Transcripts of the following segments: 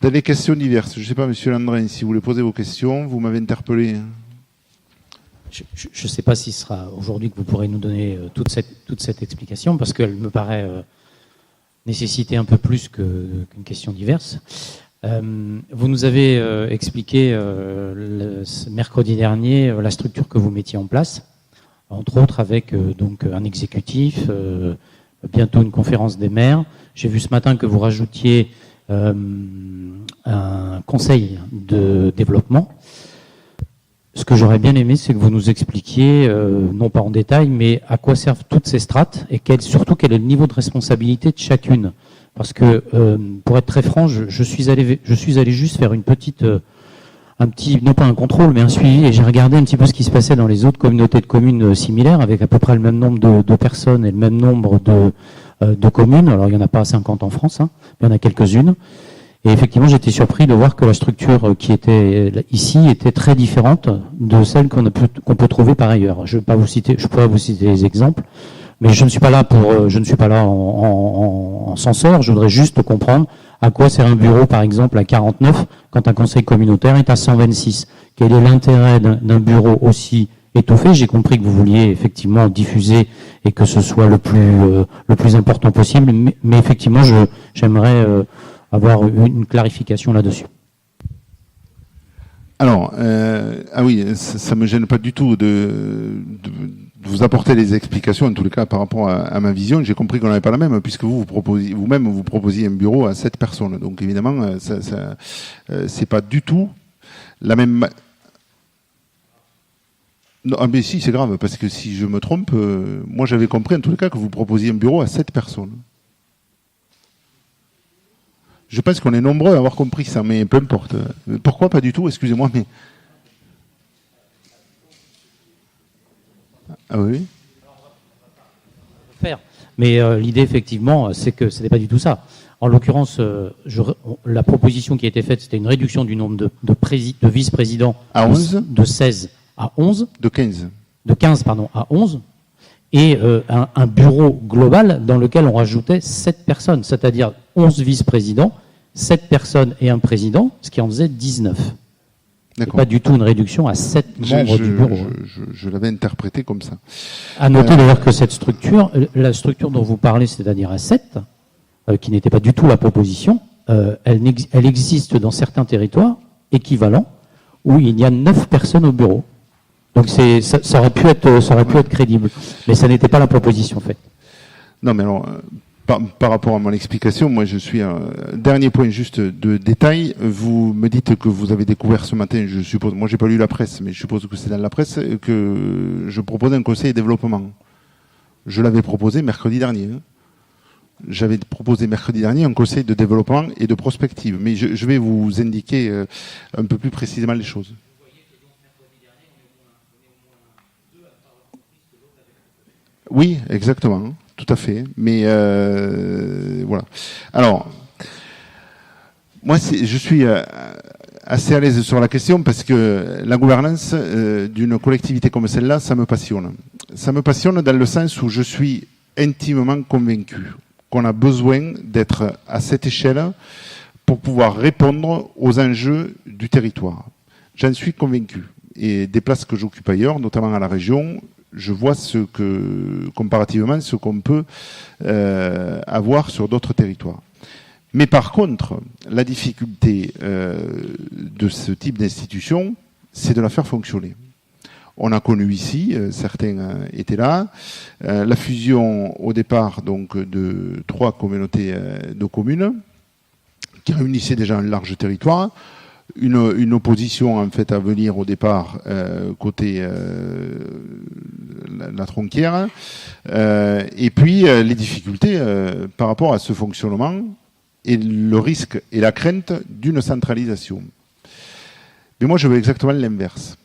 Dans les questions diverses, je ne sais pas, Monsieur Landrin, si vous voulez poser vos questions, vous m'avez interpellé. Je ne sais pas si ce sera aujourd'hui que vous pourrez nous donner toute cette explication, parce qu'elle me paraît nécessiter un peu plus qu'une question diverse. Vous nous avez expliqué mercredi dernier la structure que vous mettiez en place, entre autres avec donc un exécutif, bientôt une conférence des maires. J'ai vu ce matin que vous rajoutiez un conseil de développement. Ce que j'aurais bien aimé, c'est que vous nous expliquiez, non pas en détail, mais à quoi servent toutes ces strates et surtout quel est le niveau de responsabilité de chacune. Parce que, pour être très franc, je suis allé juste faire non pas un contrôle, mais un suivi, et j'ai regardé un petit peu ce qui se passait dans les autres communautés de communes similaires, avec à peu près le même nombre de personnes et le même nombre de communes. Alors, il n'y en a pas 50 en France, hein, mais il y en a quelques-unes. Et effectivement, j'étais surpris de voir que la structure qui était ici était très différente de celle qu'on peut trouver par ailleurs. Je pourrais vous citer des exemples, mais je ne suis pas là en censeur. Je voudrais juste comprendre à quoi sert un bureau, par exemple, à 49, quand un conseil communautaire est à 126. Quel est l'intérêt d'un bureau aussi étoffé? J'ai compris que vous vouliez effectivement diffuser et que ce soit le plus important possible, mais effectivement, j'aimerais avoir une clarification là-dessus. Alors, oui, ça me gêne pas du tout de vous apporter les explications, en tous les cas, par rapport à ma vision. J'ai compris qu'on n'avait pas la même, puisque vous proposiez un bureau à 7 personnes. Donc, évidemment, c'est pas du tout la même. Non, mais si, c'est grave, parce que si je me trompe, moi j'avais compris, en tous les cas, que vous proposiez un bureau à 7 personnes. Je pense qu'on est nombreux à avoir compris ça, mais peu importe. Pourquoi pas du tout? Excusez-moi, mais... Ah oui. Mais l'idée, effectivement, c'est que ce n'est pas du tout ça. En l'occurrence, la proposition qui a été faite, c'était une réduction du nombre de vice-présidents à 11 de 16 à 11. De 15. De 15, pardon, à 11. Et un bureau global dans lequel on rajoutait 7 personnes, c'est-à-dire 11 vice-présidents, 7 personnes et un président, ce qui en faisait 19. D'accord. Pas du tout une réduction à 7 membres du bureau. Je l'avais interprété comme ça. À noter d'ailleurs que cette structure, la structure dont vous parlez, c'est-à-dire à 7, qui n'était pas du tout la proposition, elle existe dans certains territoires équivalents où il y a 9 personnes au bureau. Donc ça aurait pu être crédible, mais ça n'était pas la proposition faite. Non, mais alors, par rapport à mon explication, moi je suis dernier point juste de détail. Vous me dites que vous avez découvert ce matin, je suppose, moi j'ai pas lu la presse, mais je suppose que c'est dans la presse, que je proposais un conseil de développement. Je l'avais proposé mercredi dernier. J'avais proposé mercredi dernier un conseil de développement et de prospective, mais je vais vous indiquer un peu plus précisément les choses. Oui, exactement, tout à fait. Mais voilà. Alors, moi, je suis assez à l'aise sur la question parce que la gouvernance d'une collectivité comme celle-là, ça me passionne. Ça me passionne dans le sens où je suis intimement convaincu qu'on a besoin d'être à cette échelle pour pouvoir répondre aux enjeux du territoire. J'en suis convaincu. Et des places que j'occupe ailleurs, notamment à la région, je vois comparativement, ce qu'on peut avoir sur d'autres territoires. Mais par contre, la difficulté de ce type d'institution, c'est de la faire fonctionner. On a connu ici, certains étaient là, la fusion au départ donc de 3 communautés de communes qui réunissaient déjà un large territoire. Une opposition en fait à venir au départ côté la Tronquière et puis les difficultés par rapport à ce fonctionnement et le risque et la crainte d'une centralisation. Mais moi je veux exactement l'inverse.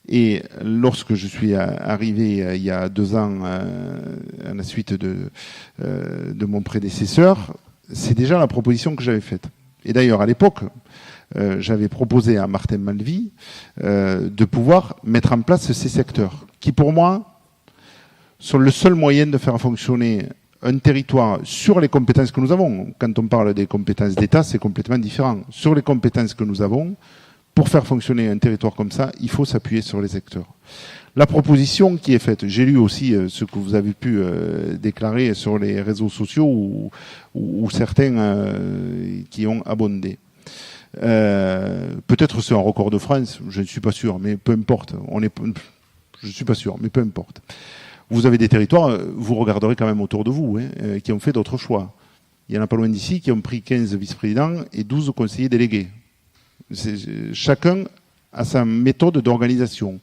Et lorsque je suis arrivé il y a 2 ans à la suite de mon prédécesseur, c'est déjà la proposition que j'avais faite. Et d'ailleurs à l'époque, j'avais proposé à Martin Malvy de pouvoir mettre en place ces secteurs qui, pour moi, sont le seul moyen de faire fonctionner un territoire sur les compétences que nous avons. Quand on parle des compétences d'État, c'est complètement différent. Sur les compétences que nous avons, pour faire fonctionner un territoire comme ça, il faut s'appuyer sur les secteurs. La proposition qui est faite, j'ai lu aussi ce que vous avez pu déclarer sur les réseaux sociaux ou certains qui ont abondé. Peut-être c'est un record de France, je ne suis pas sûr, mais peu importe. Je ne suis pas sûr, mais peu importe. Vous avez des territoires, vous regarderez quand même autour de vous, qui ont fait d'autres choix. Il y en a pas loin d'ici qui ont pris 15 vice-présidents et 12 conseillers délégués. Chacun a sa méthode d'organisation.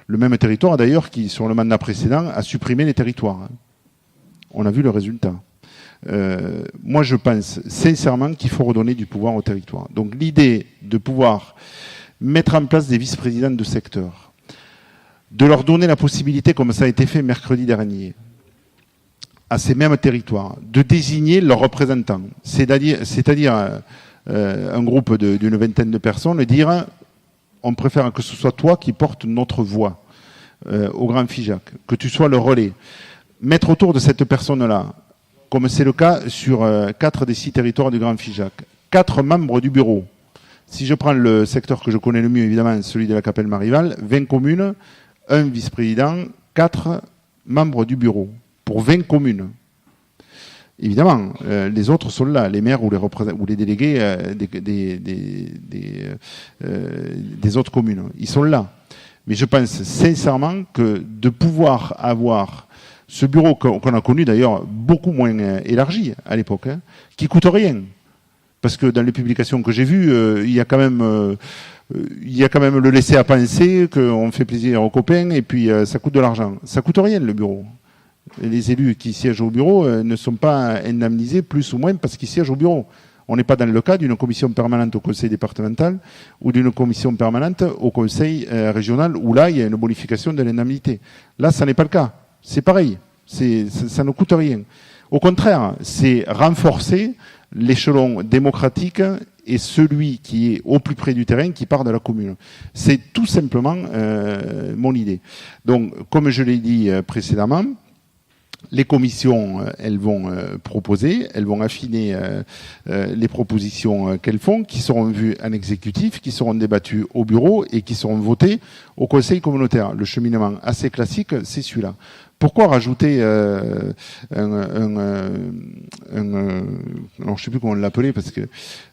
Le même territoire, d'ailleurs, qui, sur le mandat précédent, a supprimé les territoires. On a vu le résultat. Moi, je pense sincèrement qu'il faut redonner du pouvoir au territoire. Donc, l'idée de pouvoir mettre en place des vice-présidents de secteur, de leur donner la possibilité, comme ça a été fait mercredi dernier, à ces mêmes territoires, de désigner leurs représentants, c'est-à-dire un groupe d'une vingtaine de personnes, dire on préfère que ce soit toi qui portes notre voix au Grand FIJAC, que tu sois le relais. Mettre autour de cette personne-là, comme c'est le cas sur 4 des 6 territoires du Grand FIJAC, 4 membres du bureau. Si je prends le secteur que je connais le mieux, évidemment, celui de la Capelle-Marival, 20 communes, 1 vice-président, 4 membres du bureau, pour 20 communes. Évidemment, les autres sont là, les maires ou les délégués des autres communes. Ils sont là. Mais je pense sincèrement que de pouvoir avoir ce bureau qu'on a connu d'ailleurs beaucoup moins élargi à l'époque, qui coûte rien. Parce que dans les publications que j'ai vues, il y a quand même le laisser à penser qu'on fait plaisir aux copains et puis ça coûte de l'argent. Ça coûte rien le bureau. Les élus qui siègent au bureau ne sont pas indemnisés plus ou moins parce qu'ils siègent au bureau. On n'est pas dans le cas d'une commission permanente au conseil départemental ou d'une commission permanente au conseil régional où là, il y a une bonification de l'indemnité. Là, ça n'est pas le cas. C'est pareil. Ça ne coûte rien. Au contraire, c'est renforcer l'échelon démocratique et celui qui est au plus près du terrain, qui part de la commune. C'est tout simplement mon idée. Donc, comme je l'ai dit précédemment, les commissions, elles vont proposer, elles vont affiner les propositions qu'elles font, qui seront vues en exécutif, qui seront débattues au bureau et qui seront votées au conseil communautaire. Le cheminement assez classique, c'est celui-là. Pourquoi rajouter alors je ne sais plus comment on l'appelait, parce que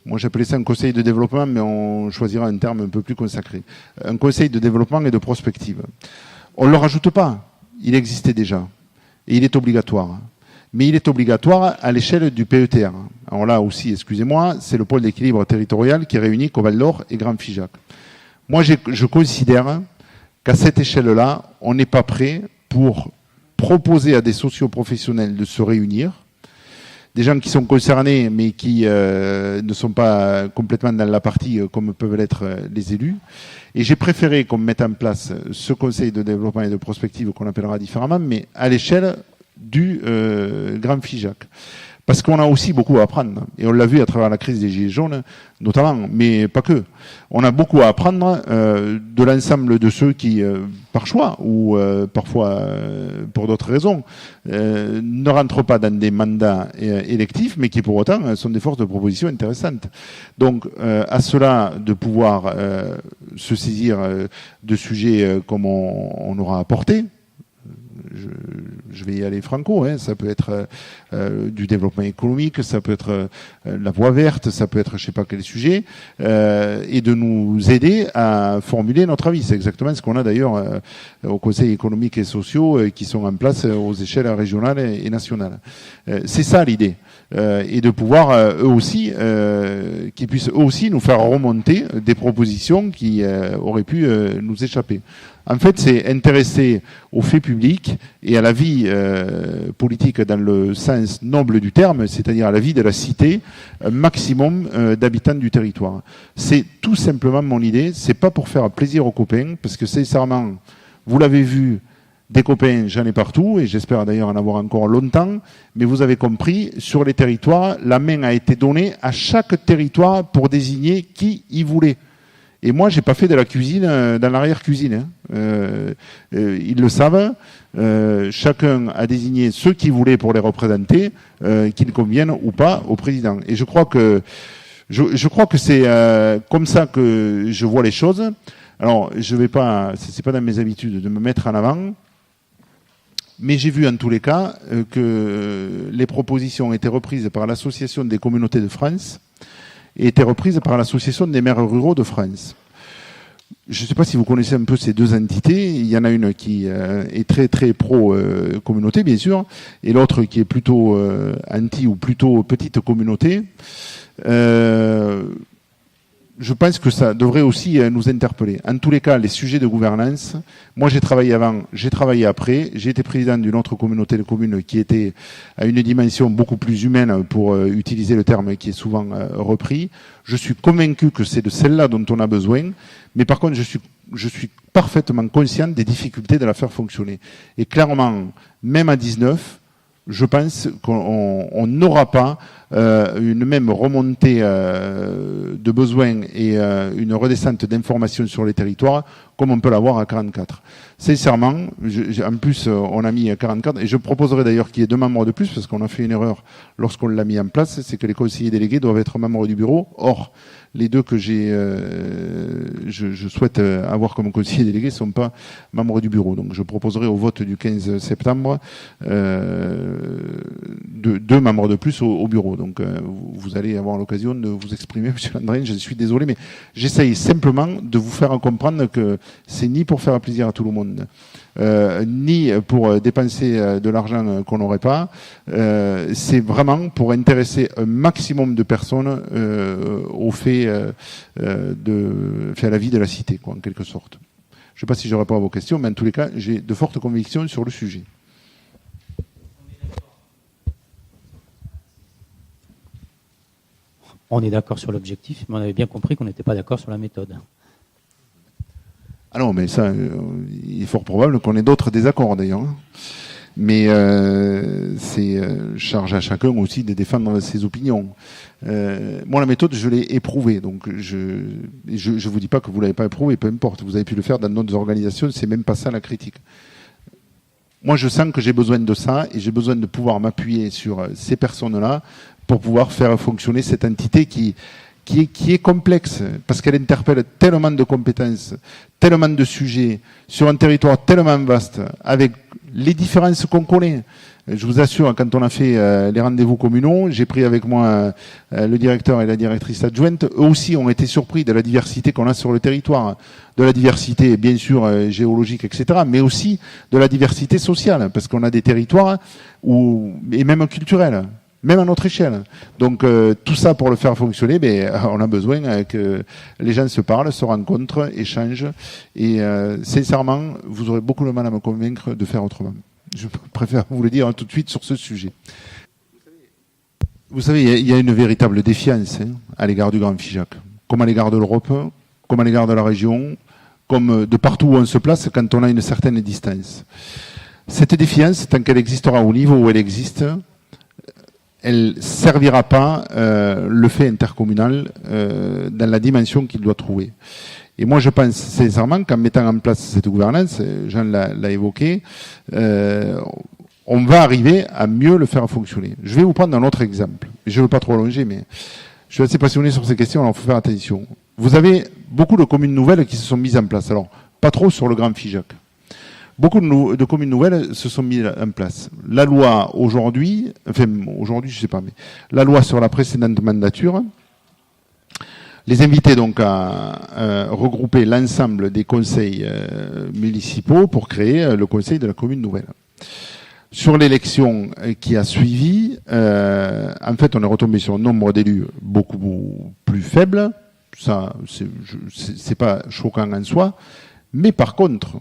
moi j'appelais ça un conseil de développement, mais on choisira un terme un peu plus consacré. Un conseil de développement et de prospective. On ne le rajoute pas, il existait déjà. Et il est obligatoire. Mais il est obligatoire à l'échelle du PETR. Alors là aussi, excusez-moi, c'est le pôle d'équilibre territorial qui réunit Val d'Or et Grand FIJAC. Moi, je considère qu'à cette échelle-là, on n'est pas prêt pour proposer à des socioprofessionnels de se réunir, des gens qui sont concernés mais qui ne sont pas complètement dans la partie comme peuvent l'être les élus. Et j'ai préféré qu'on mette en place ce conseil de développement et de prospective qu'on appellera différemment, mais à l'échelle du Grand FIJAC. Parce qu'on a aussi beaucoup à apprendre. Et on l'a vu à travers la crise des Gilets jaunes, notamment, mais pas que. On a beaucoup à apprendre de l'ensemble de ceux qui, par choix ou parfois pour d'autres raisons, ne rentrent pas dans des mandats électifs, mais qui pour autant sont des forces de proposition intéressantes. Donc, à cela de pouvoir se saisir de sujets comme on aura apporté, je vais y aller franco, ça peut être du développement économique, ça peut être la voie verte, ça peut être je sais pas quel sujet, et de nous aider à formuler notre avis. C'est exactement ce qu'on a d'ailleurs au Conseil économique et sociaux qui sont en place aux échelles régionales et nationales. C'est ça l'idée. Et de pouvoir eux aussi, qu'ils puissent eux aussi nous faire remonter des propositions qui auraient pu nous échapper. En fait, c'est intéresser aux faits publics et à la vie politique dans le sens noble du terme, c'est-à-dire à la vie de la cité, un maximum d'habitants du territoire. C'est tout simplement mon idée. C'est pas pour faire plaisir aux copains, parce que sincèrement, vous l'avez vu, des copains, j'en ai partout, et j'espère d'ailleurs en avoir encore longtemps, mais vous avez compris, sur les territoires, la main a été donnée à chaque territoire pour désigner qui y voulait. Et moi, j'ai pas fait de la cuisine dans l'arrière-cuisine. Ils le savent. Chacun a désigné ceux qu'il voulait pour les représenter, qu'ils conviennent ou pas au président. Et je crois que c'est comme ça que je vois les choses. Alors, je vais pas, c'est pas dans mes habitudes de me mettre en avant. Mais j'ai vu en tous les cas que les propositions ont été reprises par l'Association des communautés de France et étaient reprises par l'Association des maires ruraux de France. Je ne sais pas si vous connaissez un peu ces deux entités. Il y en a une qui est très très pro-communauté, bien sûr, et l'autre qui est plutôt anti ou plutôt petite communauté. Je pense que ça devrait aussi nous interpeller. En tous les cas, les sujets de gouvernance, moi j'ai travaillé avant, j'ai travaillé après, j'ai été président d'une autre communauté de communes qui était à une dimension beaucoup plus humaine, pour utiliser le terme qui est souvent repris. Je suis convaincu que c'est de celle-là dont on a besoin, mais par contre je suis parfaitement conscient des difficultés de la faire fonctionner. Et clairement, même à 19, je pense qu'on n'aura pas une même remontée de besoins et une redescente d'informations sur les territoires comme on peut l'avoir à 44. Sincèrement, en plus on a mis 44, et je proposerai d'ailleurs qu'il y ait 2 membres de plus, parce qu'on a fait une erreur lorsqu'on l'a mis en place, c'est que les conseillers délégués doivent être membres du bureau. Or, les 2 que je souhaite avoir comme conseillers délégués ne sont pas membres du bureau. Donc je proposerai au vote du 15 septembre 2 membres de plus au bureau. Donc vous allez avoir l'occasion de vous exprimer, Monsieur Landrin, je suis désolé, mais j'essaye simplement de vous faire comprendre que c'est ni pour faire plaisir à tout le monde, ni pour dépenser de l'argent qu'on n'aurait pas. C'est vraiment pour intéresser un maximum de personnes au fait à la vie de la cité, quoi, en quelque sorte. Je ne sais pas si je réponds à vos questions, mais en tous les cas, j'ai de fortes convictions sur le sujet. On est d'accord sur l'objectif, mais on avait bien compris qu'on n'était pas d'accord sur la méthode. Ah non, mais ça, il est fort probable qu'on ait d'autres désaccords d'ailleurs. Mais c'est charge à chacun aussi de défendre ses opinions. Moi, la méthode, je l'ai éprouvée. Donc, je vous dis pas que vous l'avez pas éprouvée, peu importe. Vous avez pu le faire dans d'autres organisations, c'est même pas ça la critique. Moi, je sens que j'ai besoin de ça et j'ai besoin de pouvoir m'appuyer sur ces personnes-là pour pouvoir faire fonctionner cette entité qui est complexe, parce qu'elle interpelle tellement de compétences, tellement de sujets, sur un territoire tellement vaste, avec les différences qu'on connaît. Je vous assure, quand on a fait les rendez-vous communaux, j'ai pris avec moi le directeur et la directrice adjointe. Eux aussi ont été surpris de la diversité qu'on a sur le territoire, de la diversité bien sûr géologique, etc., mais aussi de la diversité sociale, parce qu'on a des territoires et même culturels, même à notre échelle. Donc tout ça pour le faire fonctionner, on a besoin que les gens se parlent, se rencontrent, échangent. Et sincèrement, vous aurez beaucoup de mal à me convaincre de faire autrement. Je préfère vous le dire tout de suite sur ce sujet. Vous savez, il y a une véritable défiance à l'égard du Grand Figeac, comme à l'égard de l'Europe, comme à l'égard de la région, comme de partout où on se place quand on a une certaine distance. Cette défiance, tant qu'elle existera au niveau où elle existe, elle ne servira pas le fait intercommunal dans la dimension qu'il doit trouver. Et moi, je pense sincèrement qu'en mettant en place cette gouvernance, Jean l'a évoqué, on va arriver à mieux le faire fonctionner. Je vais vous prendre un autre exemple. Je ne veux pas trop allonger, mais je suis assez passionné sur ces questions, alors il faut faire attention. Vous avez beaucoup de communes nouvelles qui se sont mises en place. Alors, pas trop sur le Grand Figeac. Beaucoup de communes nouvelles se sont mises en place. La loi aujourd'hui, je ne sais pas, mais la loi sur la précédente mandature les invitait donc à regrouper l'ensemble des conseils municipaux pour créer le conseil de la commune nouvelle. Sur l'élection qui a suivi, en fait, on est retombé sur un nombre d'élus beaucoup plus faible. Ça, c'est pas choquant en soi. Mais par contre,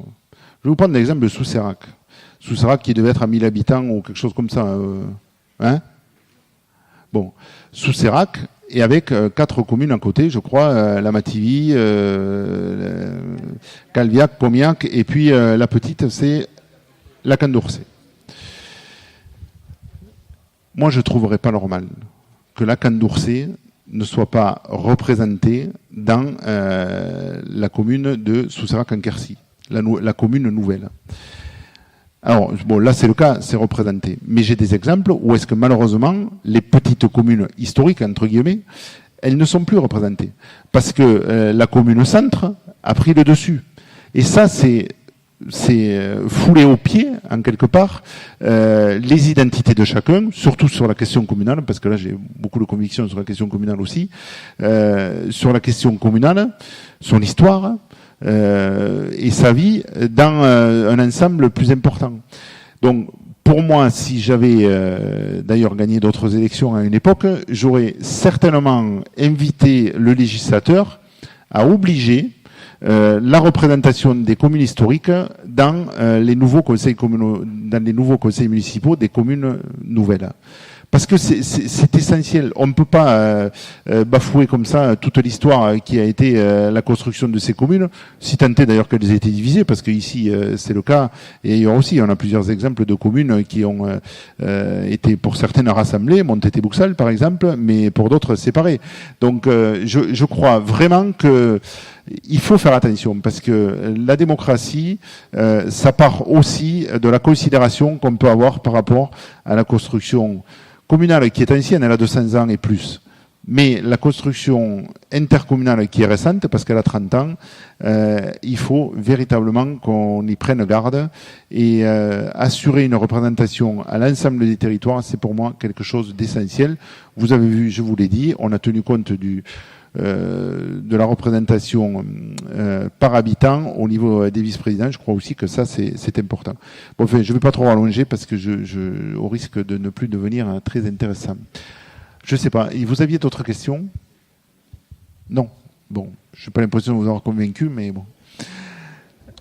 je vais vous prendre l'exemple de Soussérac. Soussérac qui devait être à 1000 habitants ou quelque chose comme ça. Bon, Soussérac, et avec 4 communes à côté, je crois, la Mativie, Calviac, Pomiac, et puis la petite, c'est la Candourcé. Moi, je ne trouverais pas normal que la Candourcé ne soit pas représentée dans la commune de Soussarak-en-Quercy, la commune nouvelle. Alors, bon, là, c'est le cas, c'est représenté. Mais j'ai des exemples où est-ce que, malheureusement, les petites communes historiques, entre guillemets, elles ne sont plus représentées. Parce que la commune centre a pris le dessus. Et ça, c'est fouler au pied, en quelque part, les identités de chacun, surtout sur la question communale, parce que là, j'ai beaucoup de convictions sur la question communale aussi, sur la question communale, son histoire, et sa vie dans un ensemble plus important. Donc, pour moi, si j'avais d'ailleurs gagné d'autres élections à une époque, j'aurais certainement invité le législateur à obliger la représentation des communes historiques dans les nouveaux conseils communaux, dans les nouveaux conseils municipaux des communes nouvelles. Parce que c'est essentiel. On ne peut pas bafouer comme ça toute l'histoire qui a été la construction de ces communes, si tant est d'ailleurs qu'elles aient été divisées, parce que ici c'est le cas, et ailleurs aussi, on a plusieurs exemples de communes qui ont été pour certaines rassemblées, Montété-Bouxal par exemple, mais pour d'autres séparées. Donc je crois vraiment que il faut faire attention parce que la démocratie, ça part aussi de la considération qu'on peut avoir par rapport à la construction communale qui est ancienne, elle a 200 ans et plus. Mais la construction intercommunale qui est récente, parce qu'elle a 30 ans, il faut véritablement qu'on y prenne garde et assurer une représentation à l'ensemble des territoires, c'est pour moi quelque chose d'essentiel. Vous avez vu, je vous l'ai dit, on a tenu compte de la représentation par habitant au niveau des vice-présidents. Je crois aussi que ça, c'est important. Bon, enfin, je ne vais pas trop allonger parce que au risque de ne plus devenir très intéressant. Je ne sais pas. Vous aviez d'autres questions ? Non. Bon, je n'ai pas l'impression de vous avoir convaincu, mais bon.